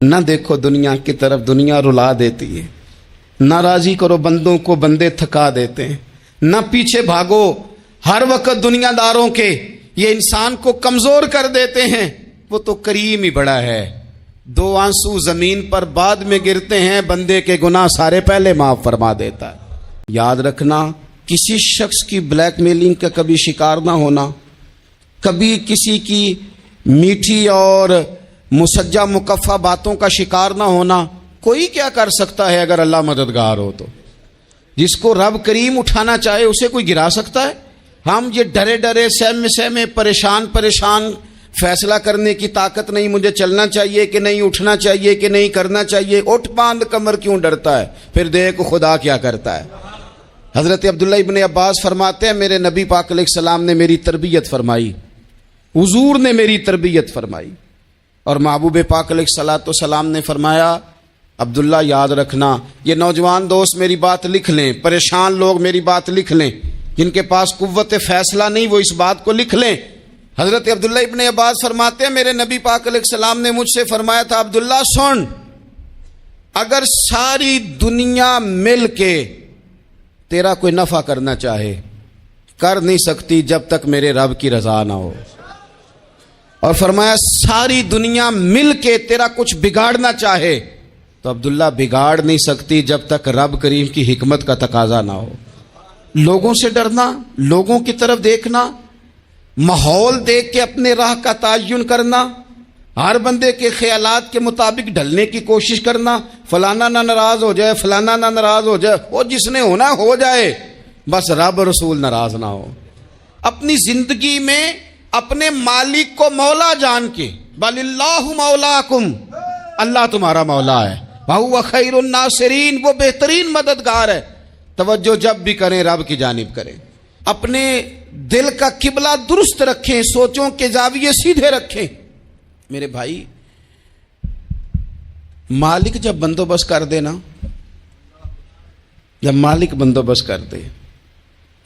نہ دیکھو دنیا کی طرف، دنیا رلا دیتی ہے۔ نہ راضی کرو بندوں کو، بندے تھکا دیتے ہیں۔ نہ پیچھے بھاگو ہر وقت دنیا داروں کے، یہ انسان کو کمزور کر دیتے ہیں۔ وہ تو کریم ہی بڑا ہے، دو آنسو زمین پر بعد میں گرتے ہیں، بندے کے گناہ سارے پہلے معاف فرما دیتا ہے۔ یاد رکھنا، کسی شخص کی بلیک میلنگ کا کبھی شکار نہ ہونا، کبھی کسی کی میٹھی اور مسجع مکفہ باتوں کا شکار نہ ہونا۔ کوئی کیا کر سکتا ہے اگر اللہ مددگار ہو تو؟ جس کو رب کریم اٹھانا چاہے اسے کوئی گرا سکتا ہے؟ ہم یہ ڈرے ڈرے سہمے سہمے پریشان فیصلہ کرنے کی طاقت نہیں، مجھے چلنا چاہیے کہ نہیں، اٹھنا چاہیے کہ نہیں، کرنا چاہیے، اٹھ باندھ کمر کیوں ڈرتا ہے؟ پھر دیکھ خدا کیا کرتا ہے۔ حضرت عبداللہ ابن عباس فرماتے ہیں میرے نبی پاک علیہ السلام نے میری تربیت فرمائی، حضور نے میری تربیت فرمائی، اور محبوب پاک علیہ السلام نے فرمایا عبداللہ یاد رکھنا، یہ نوجوان دوست میری بات لکھ لیں، پریشان لوگ میری بات لکھ لیں، جن کے پاس قوت فیصلہ نہیں وہ اس بات کو لکھ لیں۔ حضرت عبداللہ ابن عباس فرماتے ہیں میرے نبی پاک علیہ السلام نے مجھ سے فرمایا تھا عبداللہ سن، اگر ساری دنیا مل کے تیرا کوئی نفع کرنا چاہے کر نہیں سکتی جب تک میرے رب کی رضا نہ ہو، اور فرمایا ساری دنیا مل کے تیرا کچھ بگاڑنا چاہے تو عبداللہ بگاڑ نہیں سکتی جب تک رب کریم کی حکمت کا تقاضا نہ ہو۔ لوگوں سے ڈرنا، لوگوں کی طرف دیکھنا، ماحول دیکھ کے اپنے راہ کا تعین کرنا، ہر بندے کے خیالات کے مطابق ڈھلنے کی کوشش کرنا، فلانا نہ ناراض ہو جائے، فلانا نہ ناراض ہو جائے، وہ جس نے ہونا ہو جائے، بس رب رسول ناراض نہ ہو۔ اپنی زندگی میں اپنے مالک کو مولا جان کے، بل اللہ مولاکم، اللہ تمہارا مولا ہے، وَهُوَ خَيْرُ النَّاصِرِينَ، وہ بہترین مددگار ہے۔ توجہ جب بھی کریں رب کی جانب کریں، اپنے دل کا قبلہ درست رکھیں، سوچوں کے زاویے سیدھے رکھیں۔ میرے بھائی، مالک جب بندوبست کر دے نا، جب مالک بندوبست کر دے،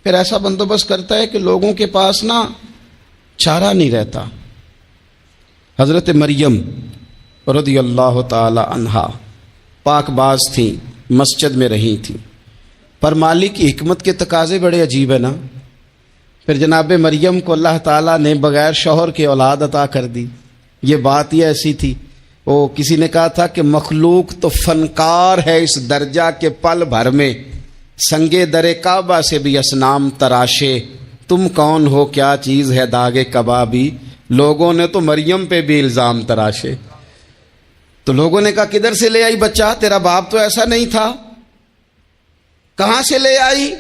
پھر ایسا بندوبست کرتا ہے کہ لوگوں کے پاس نا چارہ نہیں رہتا۔ حضرت مریم رضی اللہ تعالی عنہا پاک باز تھیں، مسجد میں رہی تھیں، پر مالک کی حکمت کے تقاضے بڑے عجیب ہے نا۔ پھر جناب مریم کو اللہ تعالیٰ نے بغیر شوہر کے اولاد عطا کر دی۔ یہ بات ہی ایسی تھی، وہ کسی نے کہا تھا کہ مخلوق تو فنکار ہے اس درجہ کے پل بھر میں سنگے در کعبہ سے بھی اصنام تراشے، تم کون ہو کیا چیز ہے داغ کبابی، لوگوں نے تو مریم پہ بھی الزام تراشے۔ تو لوگوں نے کہا کدھر سے لے آئی بچہ، تیرا باپ تو ایسا نہیں تھا، کہاں سے لے آئی؟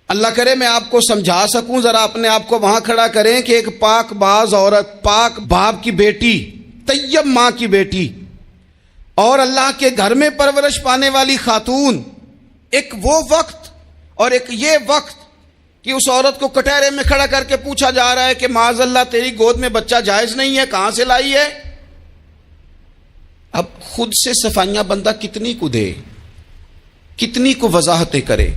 اللہ کرے میں آپ کو سمجھا سکوں، ذرا اپنے آپ کو وہاں کھڑا کریں کہ ایک پاک باز عورت، پاک باپ کی بیٹی، طیب ماں کی بیٹی، اور اللہ کے گھر میں پرورش پانے والی خاتون، ایک وہ وقت اور ایک یہ وقت کہ اس عورت کو کٹہرے میں کھڑا کر کے پوچھا جا رہا ہے کہ معاذ اللہ تیری گود میں بچہ جائز نہیں ہے، کہاں سے لائی ہے؟ اب خود سے صفائیاں بندہ کتنی کو دے، کتنی کو وضاحتیں کرے۔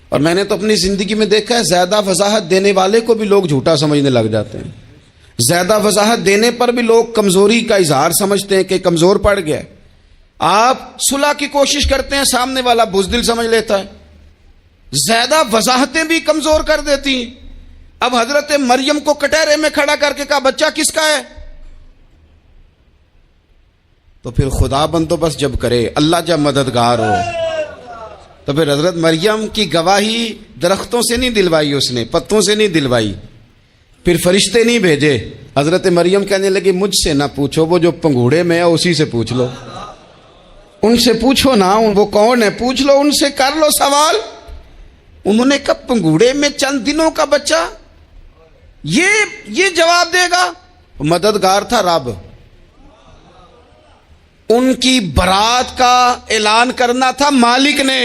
اور میں نے تو اپنی زندگی میں دیکھا ہے زیادہ وضاحت دینے والے کو بھی لوگ جھوٹا سمجھنے لگ جاتے ہیں، زیادہ وضاحت دینے پر بھی لوگ کمزوری کا اظہار سمجھتے ہیں کہ کمزور پڑ گیا۔ آپ صلح کی کوشش کرتے ہیں، سامنے والا بزدل سمجھ لیتا ہے، زیادہ وضاحتیں بھی کمزور کر دیتی ہیں۔ اب حضرت مریم کو کٹہرے میں کھڑا کر کے کہا بچہ کس کا ہے؟ تو پھر خدا بندوبست جب کرے، اللہ جب مددگار ہو، تو پھر حضرت مریم کی گواہی درختوں سے نہیں دلوائی، اس نے پتوں سے نہیں دلوائی، پھر فرشتے نہیں بھیجے۔ حضرت مریم کہنے لگی مجھ سے نہ پوچھو، وہ جو پنگوڑے میں ہے اسی سے پوچھ لو، ان سے پوچھو نا، وہ کون ہے پوچھ لو، ان سے کر لو سوال۔ انہوں نے کہا پنگوڑے میں چند دنوں کا بچہ، یہ جواب دے گا؟ مددگار تھا رب، ان کی برات کا اعلان کرنا تھا مالک نے،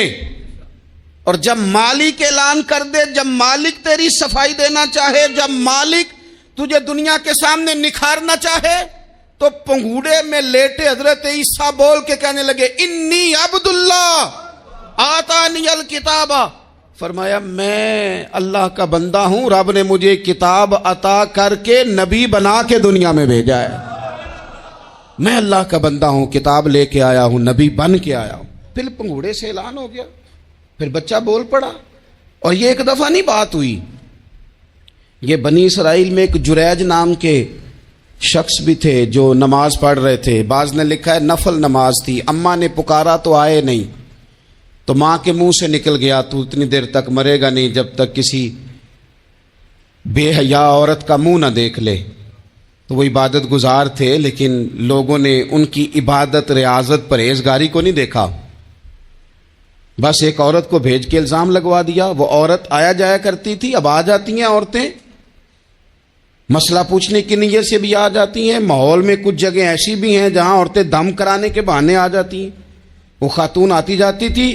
اور جب مالک اعلان کر دے، جب مالک تیری صفائی دینا چاہے، جب مالک تجھے دنیا کے سامنے نکھارنا چاہے، تو پنگوڑے میں لیٹے حضرت عیسیٰ بول کے کہنے لگے انی عبداللہ آتانی الکتاب، فرمایا میں اللہ کا بندہ ہوں، رب نے مجھے کتاب عطا کر کے نبی بنا کے دنیا میں بھیجا ہے۔ میں اللہ کا بندہ ہوں، کتاب لے کے آیا ہوں، نبی بن کے آیا ہوں. پھر پنگوڑے سے اعلان ہو گیا، پھر بچہ بول پڑا. اور یہ ایک دفعہ نہیں بات ہوئی. یہ بنی اسرائیل میں ایک جریج نام کے شخص بھی تھے جو نماز پڑھ رہے تھے. بعض نے لکھا ہے نفل نماز تھی. اماں نے پکارا تو آئے نہیں، تو ماں کے منہ سے نکل گیا تو اتنی دیر تک مرے گا نہیں جب تک کسی بے حیا عورت کا منہ نہ دیکھ لے. تو وہ عبادت گزار تھے، لیکن لوگوں نے ان کی عبادت، ریاضت، پرہیزگاری کو نہیں دیکھا. بس ایک عورت کو بھیج کے الزام لگوا دیا. وہ عورت آیا جایا کرتی تھی، اب آ جاتی ہیں عورتیں، مسئلہ پوچھنے کی نیت سے بھی آ جاتی ہیں. ماحول میں کچھ جگہ ایسی بھی ہیں جہاں عورتیں دم کرانے کے بہانے آ جاتی ہیں. وہ خاتون آتی جاتی تھی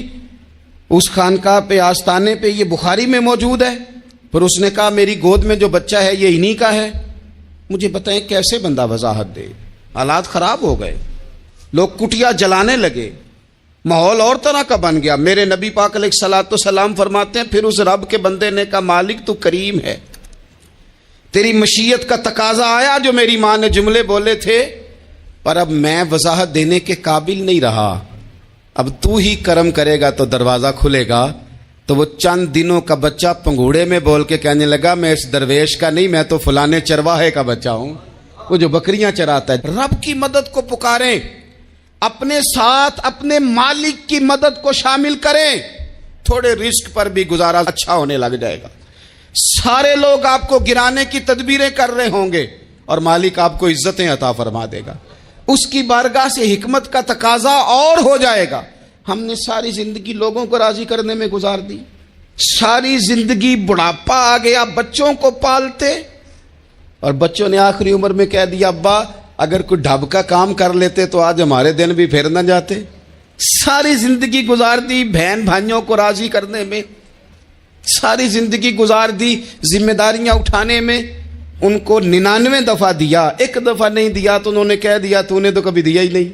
اس خانقاہ پہ، آستانے پہ. یہ بخاری میں موجود ہے. پھر اس نے کہا میری گود میں جو بچہ ہے یہ انہی کا ہے. مجھے بتائیں کیسے بندہ وضاحت دے؟ حالات خراب ہو گئے، لوگ کٹیا جلانے لگے، ماحول اور طرح کا بن گیا. میرے نبی پاک علیہ الصلوۃ والسلام فرماتے ہیں پھر اس رب کے بندے نے کہا مالک تو کریم ہے، تیری مشیت کا تقاضا آیا جو میری ماں نے جملے بولے تھے، پر اب میں وضاحت دینے کے قابل نہیں رہا. اب تو ہی کرم کرے گا تو دروازہ کھلے گا. تو وہ چند دنوں کا بچہ پنگوڑے میں بول کے کہنے لگا میں اس درویش کا نہیں، میں تو فلانے چرواہے کا بچہ ہوں، وہ جو بکریاں چراتا ہے. رب کی مدد کو پکاریں، اپنے ساتھ اپنے مالک کی مدد کو شامل کریں. تھوڑے رزق پر بھی گزارا اچھا ہونے لگ جائے گا. سارے لوگ آپ کو گرانے کی تدبیریں کر رہے ہوں گے اور مالک آپ کو عزتیں عطا فرما دے گا. اس کی بارگاہ سے حکمت کا تقاضا اور ہو جائے گا. ہم نے ساری زندگی لوگوں کو راضی کرنے میں گزار دی، ساری زندگی بڑھاپا آ گیا بچوں کو پالتے، اور بچوں نے آخری عمر میں کہہ دیا ابا اگر کوئی ڈھب کا کام کر لیتے تو آج ہمارے دن بھی پھر نہ جاتے. ساری زندگی گزار دی بہن بھائیوں کو راضی کرنے میں، ساری زندگی گزار دی ذمہ داریاں اٹھانے میں. ان کو 99 دفعہ دیا، ایک دفعہ نہیں دیا تو انہوں نے کہہ دیا تو نے تو کبھی دیا ہی نہیں،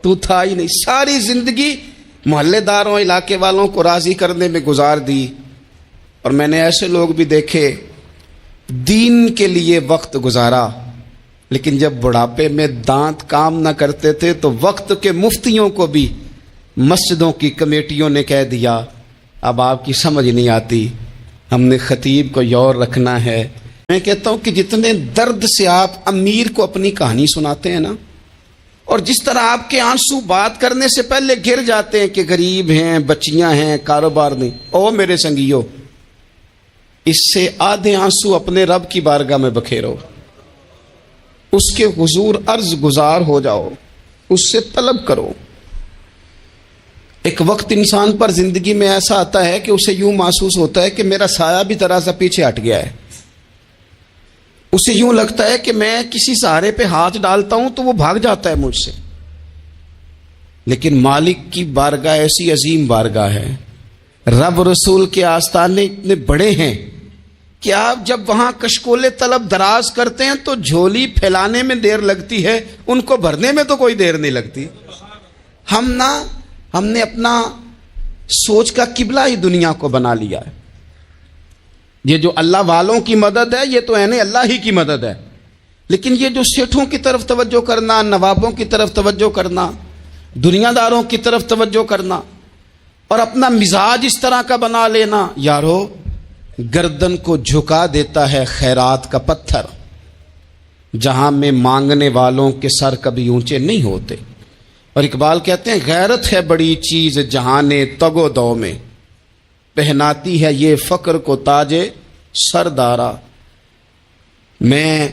تو تھا ہی نہیں. ساری زندگی محلے داروں، علاقے والوں کو راضی کرنے میں گزار دی. اور میں نے ایسے لوگ بھی دیکھے دین کے لیے وقت گزارا، لیکن جب بڑھاپے میں دانت کام نہ کرتے تھے تو وقت کے مفتیوں کو بھی مسجدوں کی کمیٹیوں نے کہہ دیا اب آپ کی سمجھ نہیں آتی، ہم نے خطیب کو یور رکھنا ہے. میں کہتا ہوں کہ جتنے درد سے آپ امیر کو اپنی کہانی سناتے ہیں نا، اور جس طرح آپ کے آنسو بات کرنے سے پہلے گر جاتے ہیں کہ غریب ہیں، بچیاں ہیں، کاروبار نہیں، او میرے سنگیو، اس سے آدھے آنسو اپنے رب کی بارگاہ میں بکھیرو، اس کے حضور عرض گزار ہو جاؤ، اس سے طلب کرو. ایک وقت انسان پر زندگی میں ایسا آتا ہے کہ اسے یوں محسوس ہوتا ہے کہ میرا سایہ بھی ذرا سا پیچھے ہٹ گیا ہے. اسے یوں لگتا ہے کہ میں کسی سہارے پہ ہاتھ ڈالتا ہوں تو وہ بھاگ جاتا ہے مجھ سے. لیکن مالک کی بارگاہ ایسی عظیم بارگاہ ہے، رب رسول کے آستانے اتنے بڑے ہیں کہ آپ جب وہاں کشکول طلب دراز کرتے ہیں تو جھولی پھیلانے میں دیر لگتی ہے، ان کو بھرنے میں تو کوئی دیر نہیں لگتی. ہم نے اپنا سوچ کا قبلہ ہی دنیا کو بنا لیا ہے. یہ جو اللہ والوں کی مدد ہے یہ تو اللہ ہی کی مدد ہے، لیکن یہ جو سیٹھوں کی طرف توجہ کرنا، نوابوں کی طرف توجہ کرنا، دنیا داروں کی طرف توجہ کرنا اور اپنا مزاج اس طرح کا بنا لینا، یارو گردن کو جھکا دیتا ہے خیرات کا پتھر، جہاں میں مانگنے والوں کے سر کبھی اونچے نہیں ہوتے. اور اقبال کہتے ہیں غیرت ہے بڑی چیز جہان تگ و دو میں، پہناتی ہے یہ فقر کو تاج سردارا. میں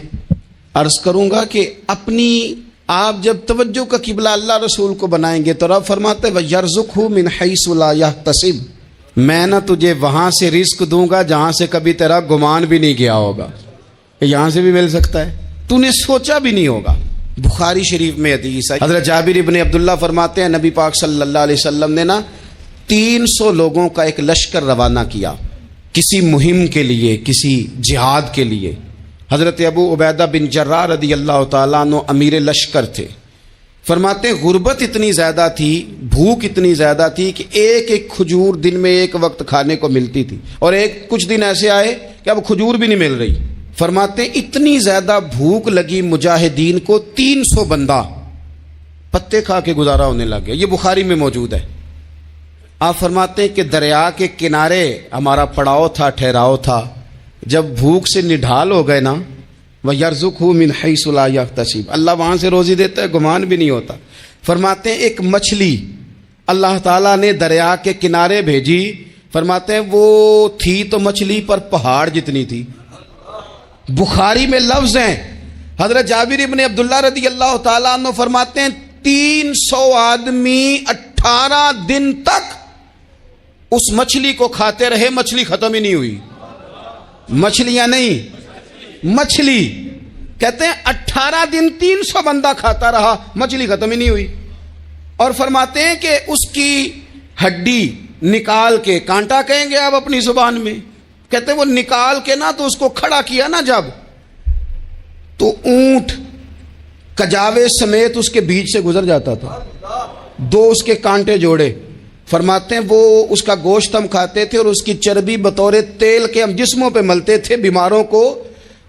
عرض کروں گا کہ اپنی آپ جب توجہ کا قبلہ اللہ رسول کو بنائیں گے تو رب فرماتے ہیں وَيَرْزُقْهُ مِنْ حَيْثُ لَا يَحْتَسِبُ، میں نہ تجھے وہاں سے رزق دوں گا جہاں سے کبھی تیرا گمان بھی نہیں گیا ہوگا کہ یہاں سے بھی مل سکتا ہے، تو نے سوچا بھی نہیں ہوگا. بخاری شریف میں حدیث ہے، حضرت جابر ابن عبداللہ فرماتے ہیں نبی پاک صلی اللہ علیہ وسلم نے 300 لوگوں کا ایک لشکر روانہ کیا کسی مہم کے لیے، کسی جہاد کے لیے. حضرت ابو عبیدہ بن جراح رضی اللہ تعالیٰ عنہ امیر لشکر تھے. فرماتے ہیں غربت اتنی زیادہ تھی، بھوک اتنی زیادہ تھی کہ ایک ایک کھجور دن میں ایک وقت کھانے کو ملتی تھی، اور کچھ دن ایسے آئے کہ اب کھجور بھی نہیں مل رہی. فرماتے ہیں اتنی زیادہ بھوک لگی مجاہدین کو، 300 بندہ پتے کھا کے گزارا ہونے لگ گیا. یہ بخاری میں موجود ہے. آپ فرماتے ہیں کہ دریا کے کنارے ہمارا پڑاؤ تھا, ٹھہراؤ تھا. جب بھوک سے نڈھال ہو گئے نا, وَيَرْزُقْهُ مِنْ حَيْثُ لَا يَحْتَسِبُ, اللہ وہاں سے روزی دیتا ہے, گمان بھی نہیں ہوتا. فرماتے ہیں ایک مچھلی اللہ تعالیٰ نے دریا کے کنارے بھیجی. فرماتے ہیں وہ تھی تو مچھلی پر پہاڑ جتنی تھی. بخاری میں لفظ ہیں, حضرت جابر ابن عبداللہ رضی اللہ تعالیٰ عنہ فرماتے ہیں 300 آدمی 18 دن تک اس مچھلی کو کھاتے رہے, مچھلی ختم ہی نہیں ہوئی. مچھلیاں نہیں, مچھلی. کہتے ہیں 18 دن 300 بندہ کھاتا رہا, مچھلی ختم ہی نہیں ہوئی. اور فرماتے ہیں کہ اس کی ہڈی نکال کے, کانٹا کہیں گے آپ اپنی زبان میں, کہتے ہیں وہ نکال کے نا تو اس کو کھڑا کیا نا جب, تو اونٹ کجاوے سمیت اس کے بیچ سے گزر جاتا تھا. 2 اس کے کانٹے جوڑے. فرماتے ہیں وہ اس کا گوشت ہم کھاتے تھے اور اس کی چربی بطور تیل کے ہم جسموں پہ ملتے تھے. بیماروں کو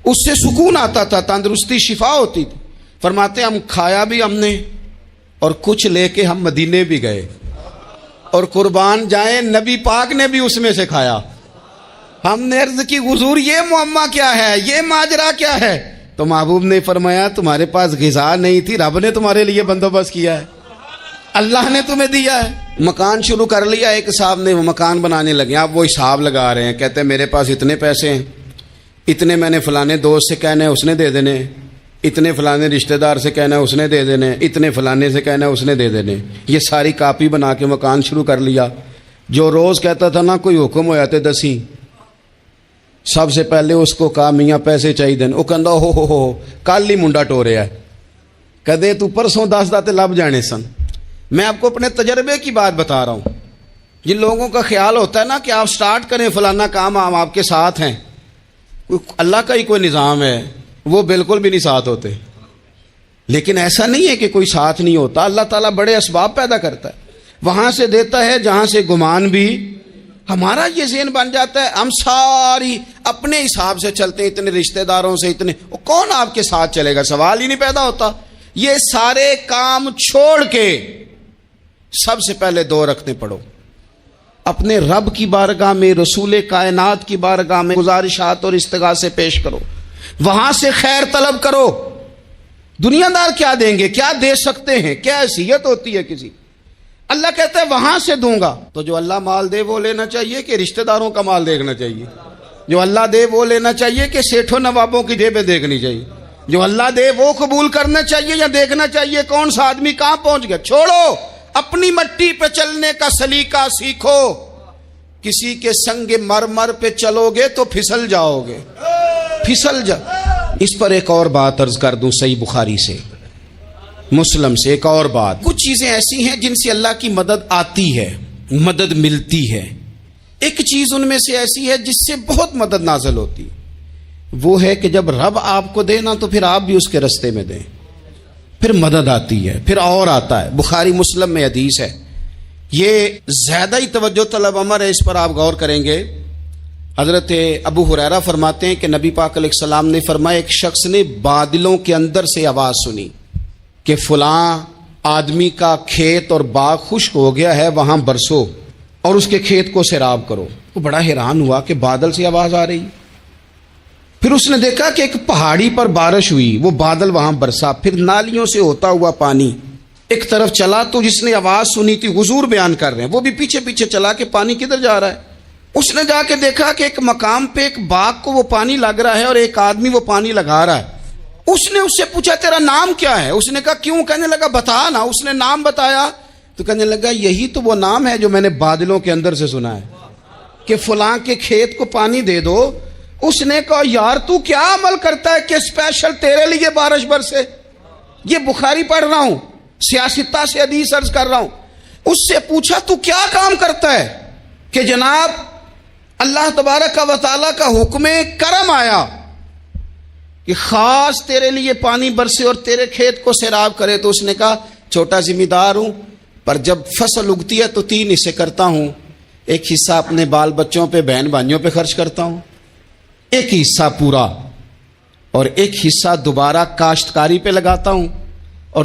اس سے سکون آتا تھا, تندرستی, شفا ہوتی تھی. فرماتے ہیں ہم کھایا بھی ہم نے, اور کچھ لے کے ہم مدینے بھی گئے, اور قربان جائیں نبی پاک نے بھی اس میں سے کھایا. ہم نے عرض کی حضور یہ معمہ کیا ہے, یہ ماجرا کیا ہے؟ تو محبوب نے فرمایا تمہارے پاس غذا نہیں تھی, رب نے تمہارے لیے بندوبست کیا ہے, اللہ نے تمہیں دیا ہے. مکان شروع کر لیا ایک صاحب نے, وہ مکان بنانے لگے. آپ وہ حساب لگا رہے ہیں, کہتے ہیں میرے پاس اتنے پیسے ہیں, اتنے میں نے فلانے دوست سے کہنا ہے اس نے دے دینے, اتنے فلانے رشتہ دار سے کہنا ہے اس نے دے دینے, اتنے فلانے سے کہنا ہے اس نے دے دینے. یہ ساری کاپی بنا کے مکان شروع کر لیا. جو روز کہتا تھا نا کوئی حکم ہو جاتے 10, سب سے پہلے اس کو کہا میاں پیسے چاہیے دین. وہ کہندا ہو کل ہی منڈا ٹوریا ہے, کہدے تو پرسوں 10 داتے لب جانے سن. میں آپ کو اپنے تجربے کی بات بتا رہا ہوں. جن لوگوں کا خیال ہوتا ہے نا کہ آپ سٹارٹ کریں فلانا کام, ہم آپ کے ساتھ ہیں, اللہ کا ہی کوئی نظام ہے, وہ بالکل بھی نہیں ساتھ ہوتے. لیکن ایسا نہیں ہے کہ کوئی ساتھ نہیں ہوتا. اللہ تعالیٰ بڑے اسباب پیدا کرتا ہے, وہاں سے دیتا ہے جہاں سے گمان بھی. ہمارا یہ ذہن بن جاتا ہے ہم ساری اپنے حساب سے چلتے ہیں, اتنے رشتہ داروں سے, اتنے, کون آپ کے ساتھ چلے گا؟ سوال ہی نہیں پیدا ہوتا. یہ سارے کام چھوڑ کے سب سے پہلے 2 رکعتیں پڑھو, اپنے رب کی بارگاہ میں, رسول کائنات کی بارگاہ میں گزارشات اور استغاثے پیش کرو, وہاں سے خیر طلب کرو. دنیا دار کیا دیں گے, کیا دے سکتے ہیں, کیا حیثیت ہوتی ہے کسی. اللہ کہتا ہے وہاں سے دوں گا. تو جو اللہ مال دے وہ لینا چاہیے کہ رشتہ داروں کا مال دیکھنا چاہیے؟ جو اللہ دے وہ لینا چاہیے کہ سیٹھوں نوابوں کی جیبیں دیکھنی چاہیے؟ جو اللہ دے وہ قبول کرنا چاہیے یا دیکھنا چاہیے کون سا آدمی کہاں پہنچ گیا؟ چھوڑو, اپنی مٹی پہ چلنے کا سلیقہ سیکھو. کسی کے سنگ مرمر پہ چلو گے تو پھسل جاؤ گے, پھسل جا. اس پر ایک اور بات عرض کر دوں, صحیح بخاری سے, مسلم سے ایک اور بات. کچھ چیزیں ایسی ہیں جن سے اللہ کی مدد آتی ہے, مدد ملتی ہے. ایک چیز ان میں سے ایسی ہے جس سے بہت مدد نازل ہوتی, وہ ہے کہ جب رب آپ کو دے نا تو پھر آپ بھی اس کے رستے میں دیں, پھر مدد آتی ہے, پھر اور آتا ہے. بخاری مسلم میں حدیث ہے, یہ زیادہ ہی توجہ طلب امر ہے, اس پر آپ غور کریں گے. حضرت ابو ہریرہ فرماتے ہیں کہ نبی پاک علیہ السلام نے فرمایا ایک شخص نے بادلوں کے اندر سے آواز سنی کہ فلاں آدمی کا کھیت اور باغ خشک ہو گیا ہے, وہاں برسو اور اس کے کھیت کو سیراب کرو. وہ بڑا حیران ہوا کہ بادل سے آواز آ رہی. پھر اس نے دیکھا کہ ایک پہاڑی پر بارش ہوئی, وہ بادل وہاں برسا, پھر نالیوں سے ہوتا ہوا پانی ایک طرف چلا. تو جس نے آواز سنی تھی, حضور بیان کر رہے ہیں, وہ بھی پیچھے پیچھے چلا کہ پانی کدھر جا رہا ہے. اس نے جا کے دیکھا کہ ایک مقام پہ ایک باغ کو وہ پانی لگ رہا ہے اور ایک آدمی وہ پانی لگا رہا ہے. اس نے اس سے پوچھا تیرا نام کیا ہے؟ اس نے کہا کیوں؟ کہنے لگا بتا نا. اس نے نام بتایا تو کہنے لگا یہی تو وہ نام ہے جو میں نے بادلوں کے اندر سے سنا ہے کہ فلاں کے کھیت کو پانی دے دو. اس نے کہا یار تو کیا عمل کرتا ہے کہ اسپیشل تیرے لیے بارش برسے؟ یہ بخاری پڑھ رہا ہوں, سیاستہ سے حدیث عرض کر رہا ہوں. اس سے پوچھا تو کیا کام کرتا ہے کہ جناب اللہ تبارک و تعالیٰ کا حکم کرم آیا کہ خاص تیرے لیے پانی برسے اور تیرے کھیت کو سیراب کرے؟ تو اس نے کہا چھوٹا ذمہ دار ہوں, پر جب فصل اگتی ہے تو 3 حصے کرتا ہوں. ایک حصہ اپنے بال بچوں پہ, بہن بھائیوں پہ خرچ کرتا ہوں, ایک حصہ پورا, اور ایک حصہ دوبارہ کاشتکاری پہ لگاتا ہوں, اور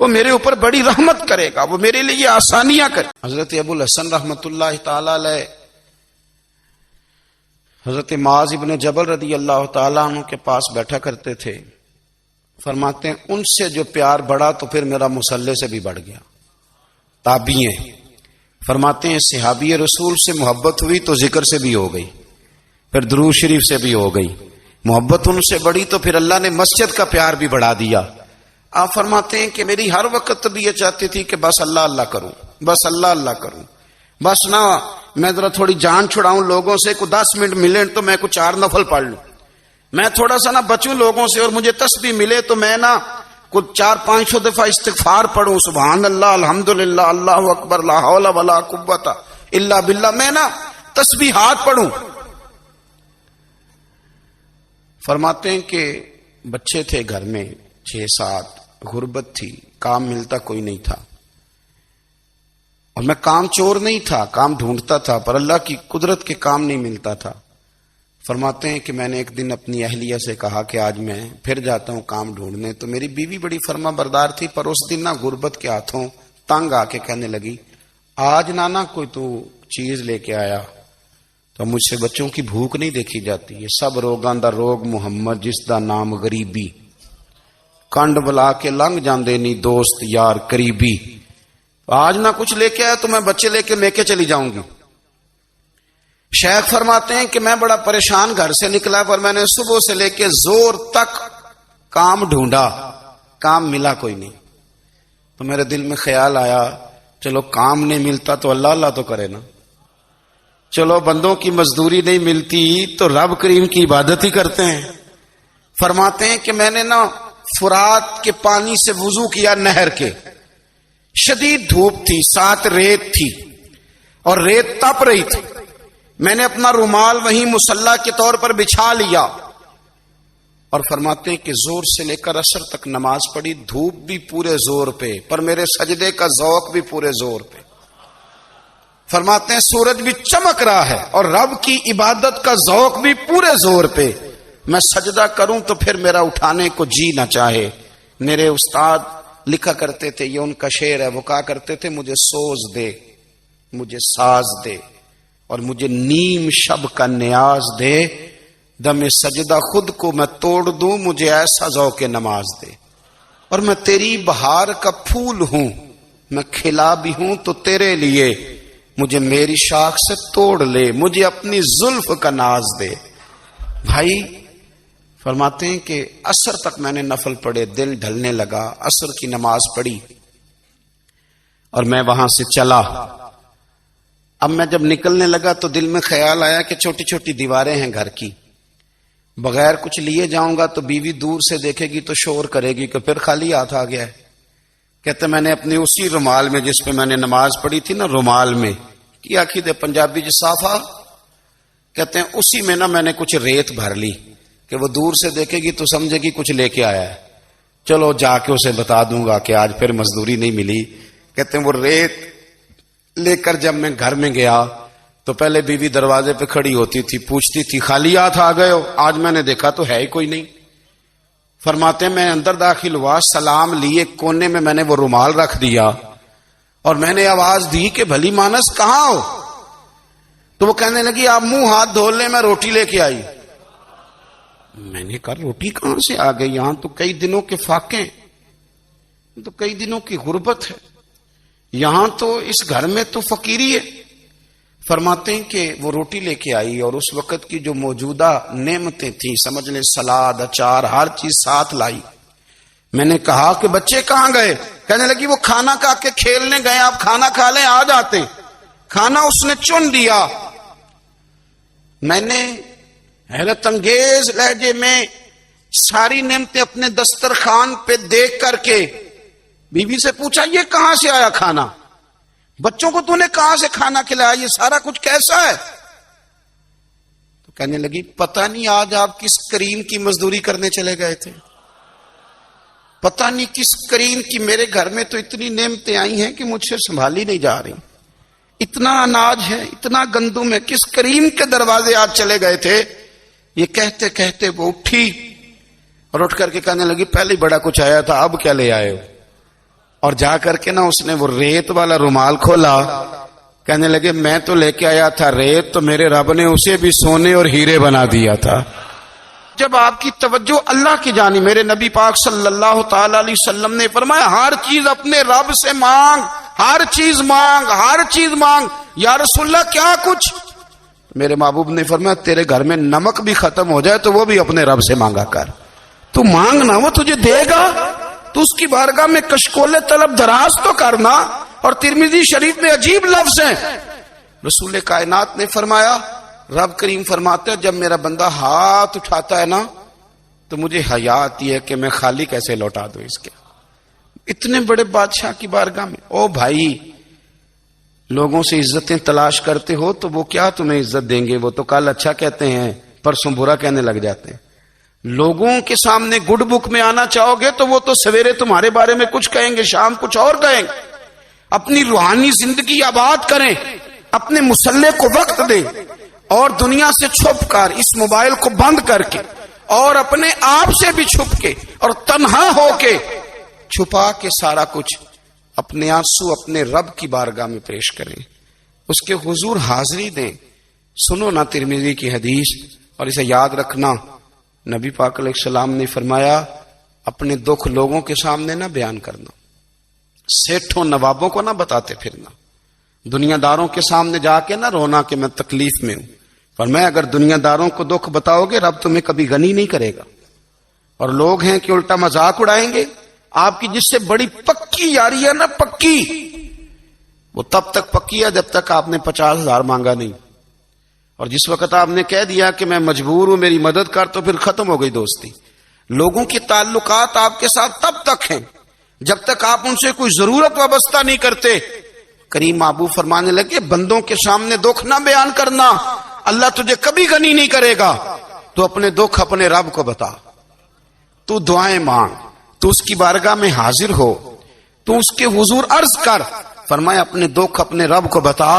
وہ میرے اوپر بڑی رحمت کرے گا، وہ میرے لیے آسانیاں کرے۔ حضرت ابو الحسن رحمت اللہ تعالی علیہ حضرت معاذ ابن جبل رضی اللہ تعالیٰ عنہ کے پاس بیٹھا کرتے تھے۔ فرماتے ہیں ان سے جو پیار بڑھا تو پھر میرا مصلی سے بھی بڑھ گیا۔ تابعی ہیں، فرماتے ہیں صحابی رسول سے محبت ہوئی تو ذکر سے بھی ہو گئی، پھر درود شریف سے بھی ہو گئی، محبت ان سے بڑھی تو پھر اللہ نے مسجد کا پیار بھی بڑھا دیا۔ آپ فرماتے ہیں کہ میری ہر وقت طبیعت چاہتی تھی کہ بس اللہ اللہ کروں، بس اللہ اللہ کروں، بس نہ میں ذرا تھوڑی جان چھڑاؤں لوگوں سے، کو 10 منٹ ملے تو میں کو 4 نفل پڑھ لوں، میں تھوڑا سا نہ بچوں لوگوں سے، اور مجھے تسبیح ملے تو میں نہ کچھ 400-500 دفعہ استغفار پڑھوں، سبحان اللہ، الحمدللہ، اللہ اکبر، لا حول ولا قوت الا باللہ، میں نہ تسبیحات پڑھوں۔ فرماتے ہیں کہ بچے تھے گھر میں 6-7، غربت تھی، کام ملتا کوئی نہیں تھا، اور میں کام چور نہیں تھا، کام ڈھونڈتا تھا، پر اللہ کی قدرت کے کام نہیں ملتا تھا۔ فرماتے ہیں کہ میں نے ایک دن اپنی اہلیہ سے کہا کہ آج میں پھر جاتا ہوں کام ڈھونڈنے، تو میری بیوی بڑی فرما بردار تھی، پر اس دن نہ غربت کے ہاتھوں تنگ آ کے کہنے لگی آج نانا کوئی تو چیز لے کے آیا، تو مجھ سے بچوں کی بھوک نہیں دیکھی جاتی، یہ سب روگاں دا روگ محمد جس دا نام غریبی، کنڈ بلا کے لنگ جاندے نہیں دوست یار قریبی، آج نہ کچھ لے کے آیا تو میں بچے لے کے چلی جاؤں گی۔ شیخ فرماتے ہیں کہ میں بڑا پریشان گھر سے نکلا، پر میں نے صبح سے لے کے زور تک کام ڈھونڈا، کام ملا کوئی نہیں، تو میرے دل میں خیال آیا چلو کام نہیں ملتا تو اللہ اللہ تو کرے نا، چلو بندوں کی مزدوری نہیں ملتی تو رب کریم کی عبادت ہی کرتے ہیں۔ فرماتے ہیں کہ میں نے نا فرات کے پانی سے وضو کیا، نہر کے، شدید دھوپ تھی، ساتھ ریت تھی اور ریت تپ رہی تھی، میں نے اپنا رومال وہیں مصلی کے طور پر بچھا لیا، اور فرماتے ہیں کہ زور سے لے کر عصر تک نماز پڑھی، دھوپ بھی پورے زور پہ، پر میرے سجدے کا ذوق بھی پورے زور پہ۔ فرماتے ہیں سورج بھی چمک رہا ہے اور رب کی عبادت کا ذوق بھی پورے زور پہ، میں سجدہ کروں تو پھر میرا اٹھانے کو جی نہ چاہے۔ میرے استاد لکھا کرتے تھے، یہ ان کا شعر ہے، وہ کہا کرتے تھے مجھے سوز دے، مجھے ساز دے، اور مجھے نیم شب کا نیاز دے، دم سجدہ خود کو میں توڑ دوں، مجھے ایسا ذوق نماز دے، اور میں تیری بہار کا پھول ہوں، میں کھلا بھی ہوں تو تیرے لیے، مجھے میری شاخ سے توڑ لے، مجھے اپنی زلف کا ناز دے۔ بھائی فرماتے ہیں کہ عصر تک میں نے نفل پڑھے، دل ڈھلنے لگا، عصر کی نماز پڑھی اور میں وہاں سے چلا۔ اب میں جب نکلنے لگا تو دل میں خیال آیا کہ چھوٹی چھوٹی دیواریں ہیں گھر کی، بغیر کچھ لیے جاؤں گا تو بیوی دور سے دیکھے گی تو شور کرے گی کہ پھر خالی ہاتھ آ گیا ہے۔ کہتے میں نے اپنی اسی رومال میں جس پہ میں نے نماز پڑھی تھی نا، رومال میں کی آخی دے پنجابی جو صافہ کہتے ہیں، اسی میں نا میں نے کچھ ریت بھر لی کہ وہ دور سے دیکھے گی تو سمجھے گی کچھ لے کے آیا ہے، چلو جا کے اسے بتا دوں گا کہ آج پھر مزدوری نہیں ملی۔ کہتے ہیں وہ ریت لے کر جب میں گھر میں گیا تو پہلے بیوی دروازے پہ کھڑی ہوتی تھی، پوچھتی تھی خالی ہاتھ آ گئے ہو؟ آج میں نے دیکھا تو ہے ہی کوئی نہیں۔ فرماتے ہیں میں اندر داخل ہوا، سلام لیے، کونے میں نے وہ رومال رکھ دیا اور میں نے آواز دی کہ بھلی مانس کہاں ہو؟ تو وہ کہنے لگی آپ منہ ہاتھ دھو لیں، میں روٹی لے کے آئی۔ میں نے کہا روٹی کہاں سے آ گئی؟ یہاں تو کئی دنوں کے فاقے، تو کئی دنوں کی غربت ہے، یہاں تو اس گھر میں تو فقیری ہے۔ فرماتے ہیں کہ وہ روٹی لے کے آئی اور اس وقت کی جو موجودہ نعمتیں تھیں، سمجھ لیں سلاد، اچار، ہر چیز ساتھ لائی۔ میں نے کہا کہ بچے کہاں گئے؟ کہنے لگی وہ کھانا کھا کے کھیلنے گئے، آپ کھانا کھا لیں آ جاتے۔ کھانا اس نے چن دیا۔ میں نے حیرت انگیز لہجے میں ساری نعمتیں اپنے دسترخوان پہ دیکھ کر کے بیوی سے پوچھا یہ کہاں سے آیا کھانا؟ بچوں کو تو نے کہاں سے کھانا کھلایا؟ یہ سارا کچھ کیسا ہے؟ تو کہنے لگی پتہ نہیں آج آپ کس کریم کی مزدوری کرنے چلے گئے تھے، پتہ نہیں کس کریم کی، میرے گھر میں تو اتنی نعمتیں آئی ہیں کہ مجھ سے سنبھالی نہیں جا رہی، اتنا اناج ہے، اتنا گندم ہے، کس کریم کے دروازے آج چلے گئے تھے؟ یہ کہتے کہتے وہ اٹھی اور اٹھ کر کے کہنے لگی پہلے بڑا کچھ آیا تھا، اب کیا لے آئے ہو؟ اور جا کر کے نا اس نے وہ ریت والا رومال کھولا، کہنے لگے میں تو لے کے آیا تھا ریت، تو میرے رب نے اسے بھی سونے اور ہیرے بنا دیا تھا۔ جب آپ کی توجہ اللہ کی جانب، میرے نبی پاک صلی اللہ تعالی علیہ وسلم نے فرمایا ہر چیز اپنے رب سے مانگ، ہر چیز مانگ، ہر چیز مانگ۔ یا رسول اللہ کیا کچھ؟ میرے محبوب نے فرمایا تیرے گھر میں نمک بھی ختم ہو جائے تو وہ بھی اپنے رب سے مانگا کر، تو مانگنا وہ تجھے دے گا، تو اس کی بارگاہ میں کشکول طلب دراز تو کرنا۔ اور ترمذی شریف میں عجیب لفظ ہیں، رسول کائنات نے فرمایا، رب کریم فرماتے ہیں جب میرا بندہ ہاتھ اٹھاتا ہے نا تو مجھے حیا آتی ہے کہ میں خالی کیسے لوٹا دوں اس کے، اتنے بڑے بادشاہ کی بارگاہ میں۔ او بھائی، لوگوں سے عزتیں تلاش کرتے ہو تو وہ کیا تمہیں عزت دیں گے؟ وہ تو کل اچھا کہتے ہیں پرسوں برا کہنے لگ جاتے ہیں۔ لوگوں کے سامنے گڈ بک میں آنا چاہو گے تو وہ تو سویرے تمہارے بارے میں کچھ کہیں گے، شام کچھ اور کہیں گے۔ اپنی روحانی زندگی آباد کریں، اپنے مسلح کو وقت دیں، اور دنیا سے چھپ کر اس موبائل کو بند کر کے اور اپنے آپ سے بھی چھپ کے اور تنہا ہو کے چھپا کے سارا کچھ اپنے آنسو اپنے رب کی بارگاہ میں پیش کریں، اس کے حضور حاضری دیں۔ سنو نا ترمذی کی حدیث، اور اسے یاد رکھنا، نبی پاک علیہ السلام نے فرمایا اپنے دکھ لوگوں کے سامنے نہ بیان کرنا، سیٹھوں نوابوں کو نہ بتاتے پھرنا، دنیا داروں کے سامنے جا کے نہ رونا کہ میں تکلیف میں ہوں۔ فرمایا اگر دنیا داروں کو دکھ بتاؤ گے رب تمہیں کبھی غنی نہیں کرے گا، اور لوگ ہیں کہ الٹا مذاق اڑائیں گے۔ آپ کی جس سے بڑی پکی یاری ہے نا، پکی، وہ تب تک پکی ہے جب تک آپ نے 50,000 مانگا نہیں، اور جس وقت آپ نے کہہ دیا کہ میں مجبور ہوں میری مدد کر تو پھر ختم ہو گئی دوستی۔ لوگوں کے تعلقات آپ کے ساتھ تب تک ہیں جب تک آپ ان سے کوئی ضرورت وابستہ نہیں کرتے۔ کریم محبوب فرمانے لگے بندوں کے سامنے دکھ نہ بیان کرنا، اللہ تجھے کبھی غنی نہیں کرے گا۔ تو اپنے دکھ اپنے رب کو بتا، تو دعائیں مانگ، تو اس کی بارگاہ میں حاضر ہو، تو اس کے حضور عرض کر۔ فرمایا اپنے دکھ اپنے رب کو بتا،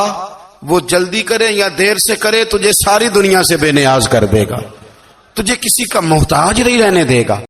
وہ جلدی کرے یا دیر سے کرے تجھے ساری دنیا سے بے نیاز کر دے گا، تجھے کسی کا محتاج نہیں رہنے دے گا۔